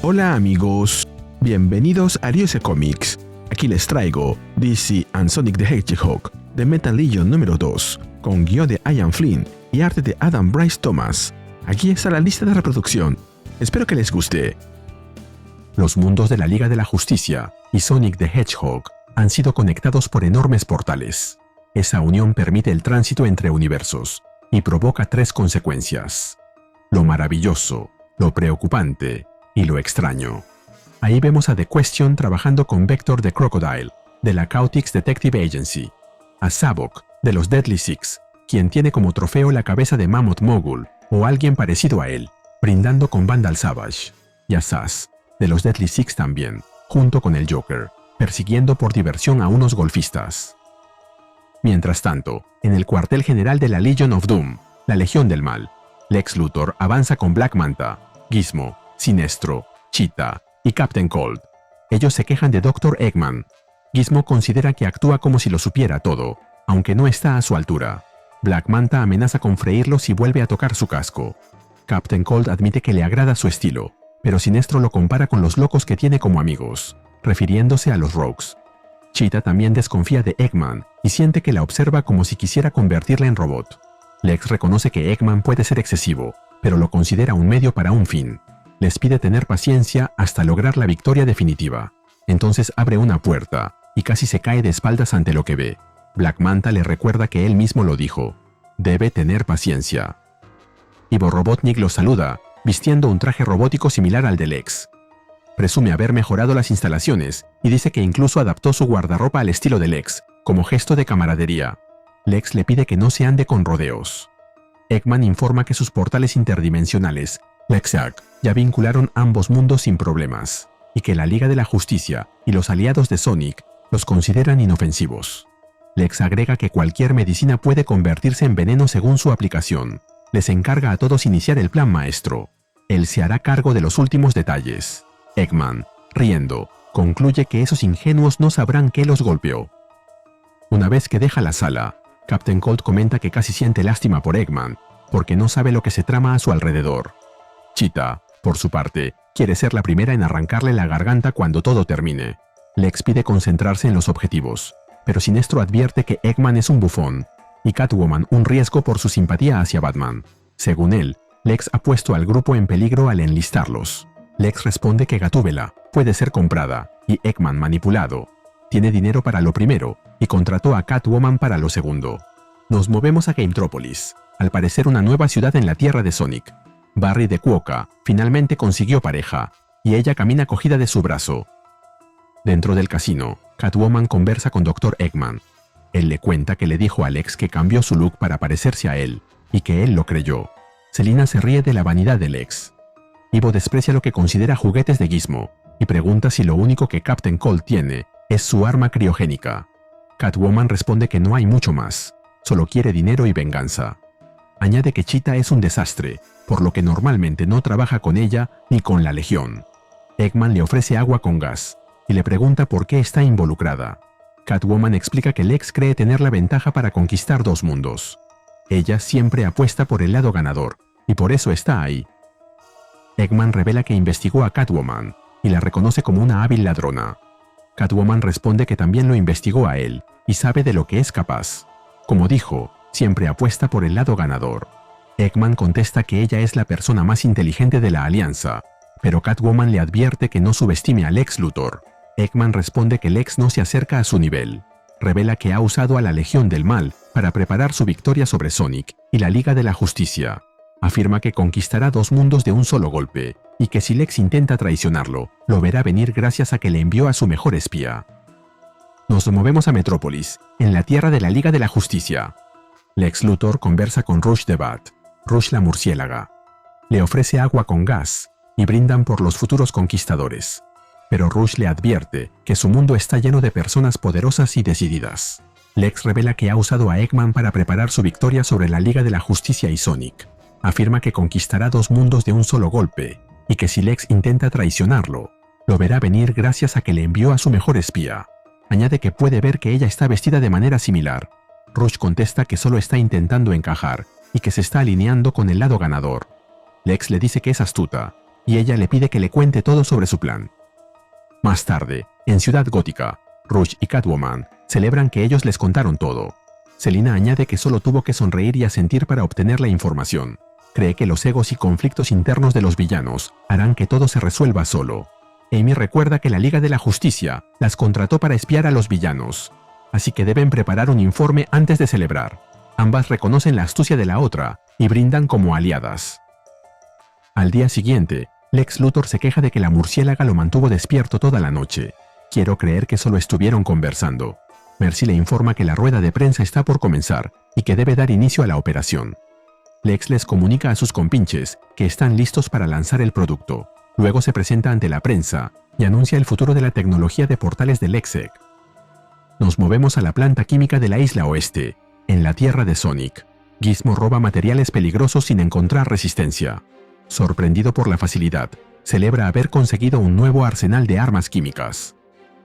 Hola amigos, bienvenidos a Ariose Comics. Aquí les traigo DC and Sonic the Hedgehog de Metal Legion número 2, con guión de Ian Flynn y arte de Adam Bryce Thomas. Aquí está la lista de reproducción. Espero que les guste. Los mundos de la Liga de la Justicia y Sonic the Hedgehog han sido conectados por enormes portales. Esa unión permite el tránsito entre universos y provoca tres consecuencias: lo maravilloso, lo preocupante y lo extraño. Ahí vemos a The Question trabajando con Vector the Crocodile, de la Chaotix Detective Agency, a Sabok, de los Deadly Six, quien tiene como trofeo la cabeza de Mammoth Mogul o alguien parecido a él, brindando con Vandal Savage, y a Sass, de los Deadly Six también, junto con el Joker, persiguiendo por diversión a unos golfistas. Mientras tanto, en el cuartel general de la Legion of Doom, la Legión del Mal, Lex Luthor avanza con Black Manta, Gizmo, Sinestro, Cheetah y Captain Cold. Ellos se quejan de Dr. Eggman. Gizmo considera que actúa como si lo supiera todo, aunque no está a su altura. Black Manta amenaza con freírlo si vuelve a tocar su casco. Captain Cold admite que le agrada su estilo, pero Sinestro lo compara con los locos que tiene como amigos, refiriéndose a los Rogues. Cheetah también desconfía de Eggman y siente que la observa como si quisiera convertirla en robot. Lex reconoce que Eggman puede ser excesivo, pero lo considera un medio para un fin. Les pide tener paciencia hasta lograr la victoria definitiva. Entonces abre una puerta y casi se cae de espaldas ante lo que ve. Black Manta le recuerda que él mismo lo dijo: debe tener paciencia. Ivo Robotnik lo saluda, vistiendo un traje robótico similar al de Lex. Presume haber mejorado las instalaciones y dice que incluso adaptó su guardarropa al estilo de Lex, como gesto de camaradería. Lex le pide que no se ande con rodeos. Eggman informa que sus portales interdimensionales, Lexac, ya vincularon ambos mundos sin problemas, y que la Liga de la Justicia y los aliados de Sonic los consideran inofensivos. Lex agrega que cualquier medicina puede convertirse en veneno según su aplicación. Les encarga a todos iniciar el plan maestro. Él se hará cargo de los últimos detalles. Eggman, riendo, concluye que esos ingenuos no sabrán qué los golpeó. Una vez que deja la sala, Captain Cold comenta que casi siente lástima por Eggman, porque no sabe lo que se trama a su alrededor. Cheetah, por su parte, quiere ser la primera en arrancarle la garganta cuando todo termine. Lex pide concentrarse en los objetivos, pero Sinestro advierte que Eggman es un bufón, y Catwoman un riesgo por su simpatía hacia Batman. Según él, Lex ha puesto al grupo en peligro al enlistarlos. Lex responde que Gatúbela puede ser comprada y Eggman manipulado. Tiene dinero para lo primero y contrató a Catwoman para lo segundo. Nos movemos a Gametropolis, al parecer una nueva ciudad en la tierra de Sonic. Barry de Cuoca finalmente consiguió pareja, y ella camina cogida de su brazo. Dentro del casino, Catwoman conversa con Dr. Eggman. Él le cuenta que le dijo a Lex que cambió su look para parecerse a él, y que él lo creyó. Selina se ríe de la vanidad de Lex. Ivo desprecia lo que considera juguetes de Gizmo, y pregunta si lo único que Captain Cold tiene es su arma criogénica. Catwoman responde que no hay mucho más, solo quiere dinero y venganza. Añade que Cheetah es un desastre, por lo que normalmente no trabaja con ella ni con la Legión. Eggman le ofrece agua con gas y le pregunta por qué está involucrada. Catwoman explica que Lex cree tener la ventaja para conquistar dos mundos. Ella siempre apuesta por el lado ganador, y por eso está ahí. Eggman revela que investigó a Catwoman y la reconoce como una hábil ladrona. Catwoman responde que también lo investigó a él y sabe de lo que es capaz. Como dijo, siempre apuesta por el lado ganador. Eggman contesta que ella es la persona más inteligente de la alianza, pero Catwoman le advierte que no subestime a Lex Luthor. Eggman responde que Lex no se acerca a su nivel. Revela que ha usado a la Legión del Mal para preparar su victoria sobre Sonic y la Liga de la Justicia. Afirma que conquistará dos mundos de un solo golpe, y que si Lex intenta traicionarlo, lo verá venir gracias a que le envió a su mejor espía. Nos movemos a Metrópolis, en la tierra de la Liga de la Justicia. Lex Luthor conversa con Rush the Bat, Rush la murciélaga. Le ofrece agua con gas y brindan por los futuros conquistadores. Pero Rush le advierte que su mundo está lleno de personas poderosas y decididas. Lex revela que ha usado a Eggman para preparar su victoria sobre la Liga de la Justicia y Sonic. Afirma que conquistará dos mundos de un solo golpe, y que si Lex intenta traicionarlo, lo verá venir gracias a que le envió a su mejor espía. Añade que puede ver que ella está vestida de manera similar. Rush contesta que solo está intentando encajar y que se está alineando con el lado ganador. Lex le dice que es astuta y ella le pide que le cuente todo sobre su plan. Más tarde, en Ciudad Gótica, Rouge y Catwoman celebran que ellos les contaron todo. Selina añade que solo tuvo que sonreír y asentir para obtener la información. Cree que los egos y conflictos internos de los villanos harán que todo se resuelva solo. Amy recuerda que la Liga de la Justicia las contrató para espiar a los villanos, así que deben preparar un informe antes de celebrar. Ambas reconocen la astucia de la otra y brindan como aliadas. Al día siguiente, Lex Luthor se queja de que la murciélaga lo mantuvo despierto toda la noche. Quiero creer que solo estuvieron conversando. Mercy le informa que la rueda de prensa está por comenzar y que debe dar inicio a la operación. Lex les comunica a sus compinches que están listos para lanzar el producto. Luego se presenta ante la prensa y anuncia el futuro de la tecnología de portales del Lexec. Nos movemos a la planta química de la isla oeste, en la tierra de Sonic. Gizmo roba materiales peligrosos sin encontrar resistencia. Sorprendido por la facilidad, celebra haber conseguido un nuevo arsenal de armas químicas.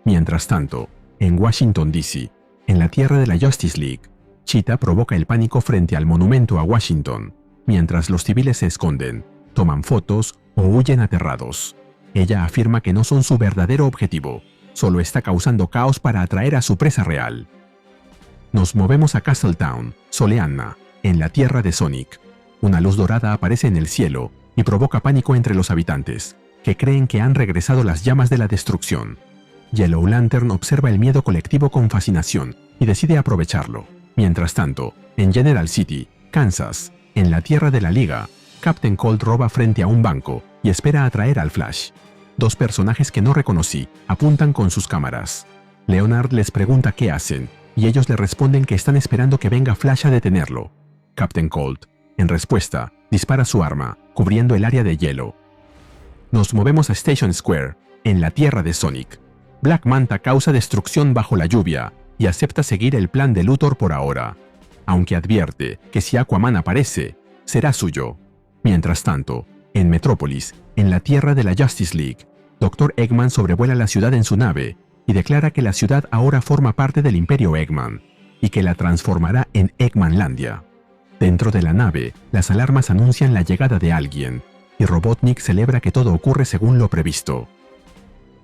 Mientras tanto, en Washington, D.C., en la tierra de la Justice League, Cheetah provoca el pánico frente al monumento a Washington, mientras los civiles se esconden, toman fotos o huyen aterrados. Ella afirma que no son su verdadero objetivo, solo está causando caos para atraer a su presa real. Nos movemos a Castletown, Soleanna, en la tierra de Sonic. Una luz dorada aparece en el cielo y provoca pánico entre los habitantes, que creen que han regresado las llamas de la destrucción. Yellow Lantern observa el miedo colectivo con fascinación y decide aprovecharlo. Mientras tanto, en General City, Kansas, en la tierra de la Liga, Captain Cold roba frente a un banco y espera atraer al Flash. Dos personajes que no reconocí apuntan con sus cámaras. Leonard les pregunta qué hacen, y ellos le responden que están esperando que venga Flash a detenerlo. Captain Cold, en respuesta, dispara su arma, cubriendo el área de hielo. Nos movemos a Station Square, en la tierra de Sonic. Black Manta causa destrucción bajo la lluvia y acepta seguir el plan de Luthor por ahora, aunque advierte que si Aquaman aparece, será suyo. Mientras tanto, en Metrópolis, en la tierra de la Justice League, Dr. Eggman sobrevuela la ciudad en su nave y declara que la ciudad ahora forma parte del Imperio Eggman y que la transformará en Eggmanlandia. Dentro de la nave, las alarmas anuncian la llegada de alguien, y Robotnik celebra que todo ocurre según lo previsto.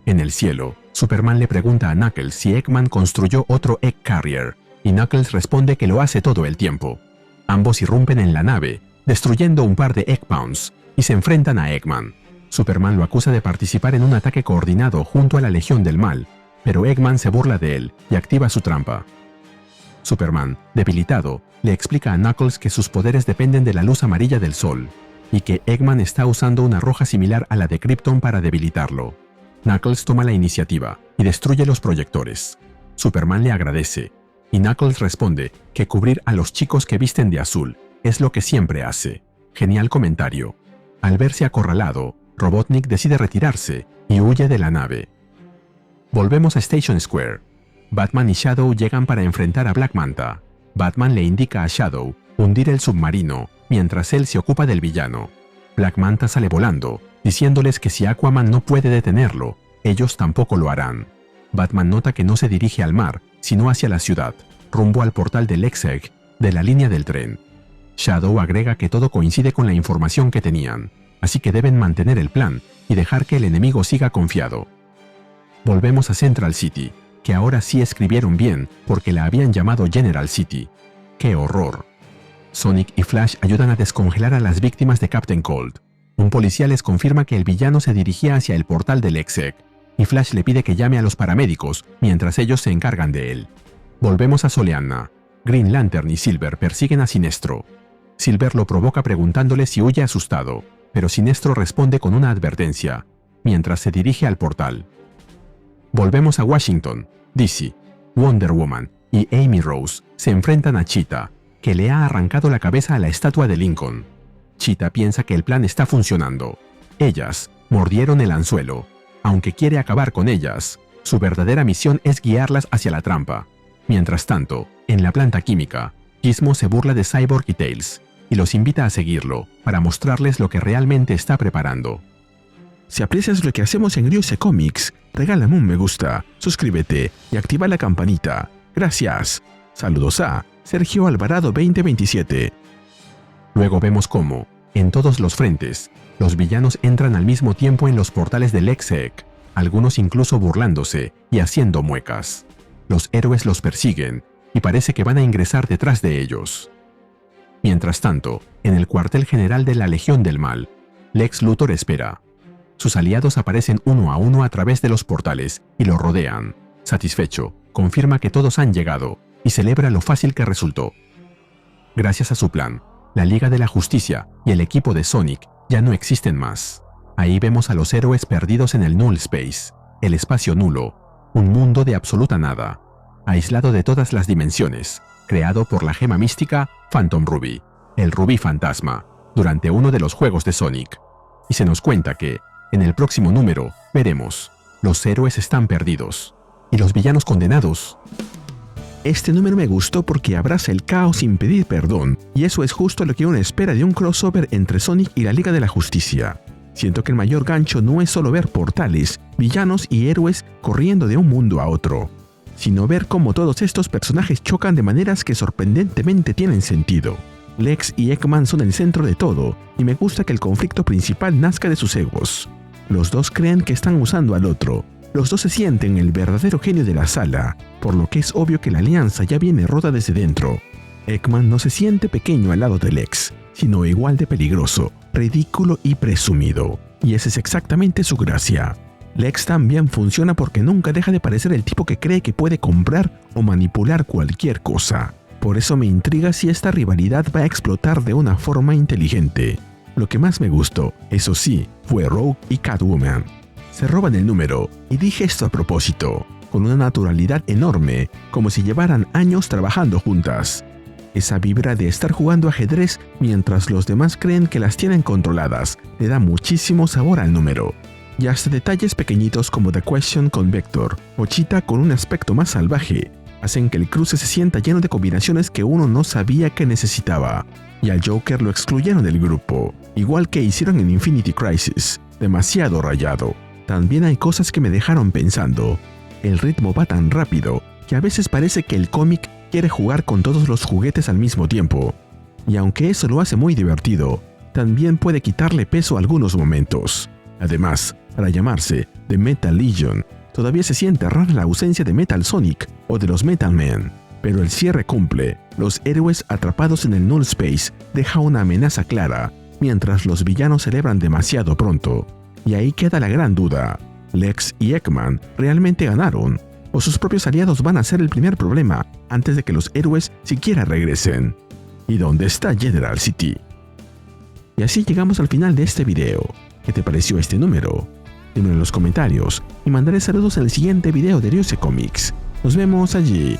En el cielo, Superman le pregunta a Knuckles si Eggman construyó otro Egg Carrier, y Knuckles responde que lo hace todo el tiempo. Ambos irrumpen en la nave, destruyendo un par de Egg Pounds, y se enfrentan a Eggman. Superman lo acusa de participar en un ataque coordinado junto a la Legión del Mal, pero Eggman se burla de él y activa su trampa. Superman, debilitado, le explica a Knuckles que sus poderes dependen de la luz amarilla del sol, y que Eggman está usando una roja similar a la de Krypton para debilitarlo. Knuckles toma la iniciativa y destruye los proyectores. Superman le agradece, y Knuckles responde que cubrir a los chicos que visten de azul es lo que siempre hace. Genial comentario. Al verse acorralado, Robotnik decide retirarse y huye de la nave. Volvemos a Station Square. Batman y Shadow llegan para enfrentar a Black Manta. Batman le indica a Shadow hundir el submarino, mientras él se ocupa del villano. Black Manta sale volando, diciéndoles que si Aquaman no puede detenerlo, ellos tampoco lo harán. Batman nota que no se dirige al mar, sino hacia la ciudad, rumbo al portal del Lexec de la línea del tren. Shadow agrega que todo coincide con la información que tenían, así que deben mantener el plan y dejar que el enemigo siga confiado. Volvemos a Central City, que ahora sí escribieron bien porque la habían llamado General City. ¡Qué horror! Sonic y Flash ayudan a descongelar a las víctimas de Captain Cold. Un policía les confirma que el villano se dirigía hacia el portal del Lexec, y Flash le pide que llame a los paramédicos mientras ellos se encargan de él. Volvemos a Soleanna. Green Lantern y Silver persiguen a Sinestro. Silver lo provoca preguntándole si huye asustado, pero Sinestro responde con una advertencia, mientras se dirige al portal. Volvemos a Washington, D.C. Wonder Woman y Amy Rose se enfrentan a Cheetah, que le ha arrancado la cabeza a la estatua de Lincoln. Cheetah piensa que el plan está funcionando. Ellas mordieron el anzuelo. Aunque quiere acabar con ellas, su verdadera misión es guiarlas hacia la trampa. Mientras tanto, en la planta química, Gizmo se burla de Cyborg y Tails, y los invita a seguirlo para mostrarles lo que realmente está preparando. Si aprecias lo que hacemos en Ryuse Comics, regálame un me gusta, suscríbete y activa la campanita. Gracias. Saludos a Sergio Alvarado 2027. Luego vemos cómo, en todos los frentes, Los villanos entran al mismo tiempo en los portales del Exec, algunos incluso burlándose y haciendo muecas. Los héroes los persiguen y parece que van a ingresar detrás de ellos. Mientras tanto, en el cuartel general de la Legión del Mal, Lex Luthor espera. Sus aliados aparecen uno a uno a través de los portales y lo rodean. Satisfecho, confirma que todos han llegado y celebra lo fácil que resultó. Gracias a su plan, la Liga de la Justicia y el equipo de Sonic ya no existen más. Ahí vemos a los héroes perdidos en el Null Space, el espacio nulo, un mundo de absoluta nada, aislado de todas las dimensiones, creado por la gema mística Phantom Ruby, el Rubí Fantasma, durante uno de los juegos de Sonic. Y se nos cuenta que, en el próximo número, veremos, los héroes están perdidos, y los villanos condenados. Este número me gustó porque abraza el caos sin pedir perdón, y eso es justo lo que uno espera de un crossover entre Sonic y la Liga de la Justicia. Siento que el mayor gancho no es solo ver portales, villanos y héroes corriendo de un mundo a otro, sino ver cómo todos estos personajes chocan de maneras que sorprendentemente tienen sentido. Lex y Eggman son el centro de todo, y me gusta que el conflicto principal nazca de sus egos. Los dos creen que están usando al otro. Los dos se sienten el verdadero genio de la sala, por lo que es obvio que la alianza ya viene rota desde dentro. Eggman no se siente pequeño al lado de Lex, sino igual de peligroso, ridículo y presumido. Y esa es exactamente su gracia. Lex también funciona porque nunca deja de parecer el tipo que cree que puede comprar o manipular cualquier cosa. Por eso me intriga si esta rivalidad va a explotar de una forma inteligente. Lo que más me gustó, eso sí, fue Rogue y Catwoman. Se roban el número, y dije esto a propósito, con una naturalidad enorme, como si llevaran años trabajando juntas. Esa vibra de estar jugando ajedrez mientras los demás creen que las tienen controladas, le da muchísimo sabor al número. Y hasta detalles pequeñitos como The Question con Vector o Cheetah con un aspecto más salvaje, hacen que el cruce se sienta lleno de combinaciones que uno no sabía que necesitaba. Y al Joker lo excluyeron del grupo, igual que hicieron en Infinity Crisis, demasiado rayado. También hay cosas que me dejaron pensando. El ritmo va tan rápido que a veces parece que el cómic quiere jugar con todos los juguetes al mismo tiempo. Y aunque eso lo hace muy divertido, también puede quitarle peso a algunos momentos. Además, para llamarse The Metal Legion, todavía se siente rara la ausencia de Metal Sonic o de los Metal Men. Pero el cierre cumple. Los héroes atrapados en el Null Space deja una amenaza clara, mientras los villanos celebran demasiado pronto. Y ahí queda la gran duda. ¿Lex y Eggman realmente ganaron? ¿O sus propios aliados van a ser el primer problema antes de que los héroes siquiera regresen? ¿Y dónde está General City? Y así llegamos al final de este video. ¿Qué te pareció este número? Dímelo en los comentarios y mandaré saludos en el siguiente video de Ryuse Comics. Nos vemos allí.